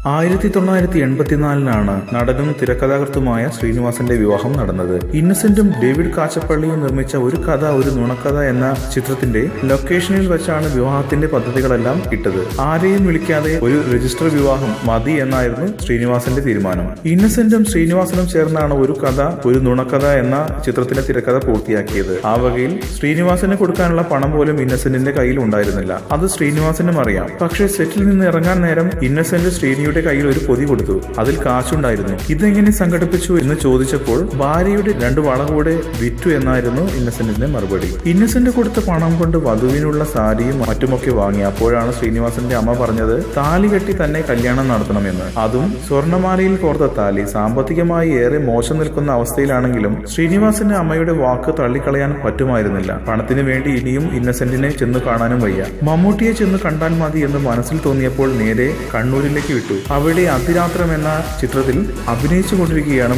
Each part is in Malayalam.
1984 നടനും തിരക്കഥാകൃത്തുമായ ശ്രീനിവാസന്റെ വിവാഹം നടന്നത്. ഇന്നസെന്റും ഡേവിഡ് കാച്ചപ്പള്ളിയും നിർമ്മിച്ച ഒരു കഥ ഒരു നുണക്കഥ എന്ന ചിത്രത്തിന്റെ ലൊക്കേഷനിൽ വെച്ചാണ് വിവാഹത്തിന്റെ പദ്ധതികളെല്ലാം ഇട്ടത്. ആരെയും വിളിക്കാതെ ഒരു രജിസ്റ്റർ വിവാഹം മതി എന്നായിരുന്നു ശ്രീനിവാസന്റെ തീരുമാനം. ഇന്നസെന്റും ശ്രീനിവാസനും ചേർന്നാണ് ഒരു കഥ ഒരു നുണക്കഥ എന്ന ചിത്രത്തിന്റെ തിരക്കഥ പൂർത്തിയാക്കിയത്. ആ വകയിൽ ശ്രീനിവാസന് കൊടുക്കാനുള്ള പണം പോലും ഇന്നസെന്റിന്റെ കയ്യിൽ ഉണ്ടായിരുന്നില്ല. അത് ശ്രീനിവാസനും അറിയാം. പക്ഷേ സെറ്റിൽ നിന്ന് ഇറങ്ങാൻ നേരം ഇന്നസെന്റ് ശ്രീനിയുടെ കയ്യിൽ ഒരു പൊതി കൊടുത്തു. അതിൽ കാശുണ്ടായിരുന്നു. ഇതെങ്ങനെ സംഘടിപ്പിച്ചു എന്ന് ചോദിച്ചപ്പോൾ ഭാര്യയുടെ 2 വള കൂടെ വിറ്റു എന്നായിരുന്നു ഇന്നസെന്റിന്റെ മറുപടി. ഇന്നസെന്റ് കൊടുത്ത പണം കൊണ്ട് വധുവിനുള്ള സാരിയും മറ്റുമൊക്കെ വാങ്ങി. അപ്പോഴാണ് ശ്രീനിവാസന്റെ അമ്മ പറഞ്ഞത് താലി കെട്ടി തന്നെ കല്യാണം നടത്തണമെന്ന്. അതും സ്വർണ്ണമാലയിൽ കോർത്ത താലി. സാമ്പത്തികമായി ഏറെ മോശം നിൽക്കുന്ന അവസ്ഥയിലാണെങ്കിലും ശ്രീനിവാസന്റെ അമ്മയുടെ വാക്ക് തള്ളിക്കളയാൻ പറ്റുമായിരുന്നില്ല. പണത്തിന് വേണ്ടി ഇനിയും ഇന്നസെന്റിനെ ചെന്ന് കാണാനും വയ്യ. മമ്മൂട്ടിയെ ചെന്ന് കണ്ടാൽ മതി എന്ന് മനസ്സിൽ തോന്നിയപ്പോൾ നേരെ കണ്ണൂരിലേക്ക് വിട്ടു. അവിടെ അതിരാത്രം എന്ന ചിത്രത്തിൽ അഭിനയിച്ചു കൊണ്ടിരിക്കുകയാണ്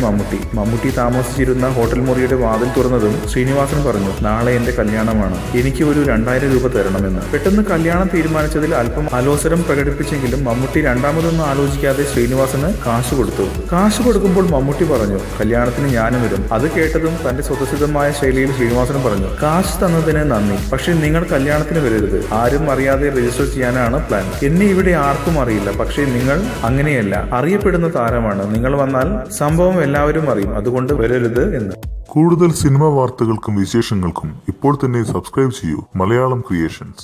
മമ്മൂട്ടി താമസിച്ചിരുന്ന ഹോട്ടൽ മുറിയുടെ വാതിൽ തുറന്നതും ശ്രീനിവാസൻ പറഞ്ഞു, നാളെ എന്റെ കല്യാണമാണ്, എനിക്ക് ഒരു 2000 രൂപ തരണമെന്ന്. പെട്ടെന്ന് കല്യാണം തീരുമാനിച്ചതിൽ അല്പം ആലോചന പ്രകടിപ്പിച്ചെങ്കിലും മമ്മൂട്ടി രണ്ടാമതൊന്നും ആലോചിക്കാതെ ശ്രീനിവാസന് കാശ് കൊടുത്തു. കാശ് കൊടുക്കുമ്പോൾ മമ്മൂട്ടി പറഞ്ഞു, കല്യാണത്തിന് ഞാനും വരും. അത് കേട്ടതും തന്റെ സ്വതസിദ്ധമായ ശൈലിയിൽ ശ്രീനിവാസൻ പറഞ്ഞു, കാശ് തന്നതിന് നന്ദി, പക്ഷെ നിങ്ങൾ കല്യാണത്തിന് വരരുത്. ആരും അറിയാതെ രജിസ്റ്റർ ചെയ്യാനാണ് പ്ലാൻ. എന്നെ ഇവിടെ ആർക്കും അറിയില്ല, പക്ഷേ നിങ്ങൾ അങ്ങനെയല്ല, അറിയപ്പെടുന്ന താരമാണ്. നിങ്ങൾ വന്നാൽ സംഭവം എല്ലാവരും അറിയും, അതുകൊണ്ട് വരരുത് എന്ന്. കൂടുതൽ സിനിമാ വാർത്തകൾക്കും വിശേഷങ്ങൾക്കും ഇപ്പോൾ തന്നെ സബ്സ്ക്രൈബ് ചെയ്യൂ മലയാളം ക്രിയേഷൻസ്.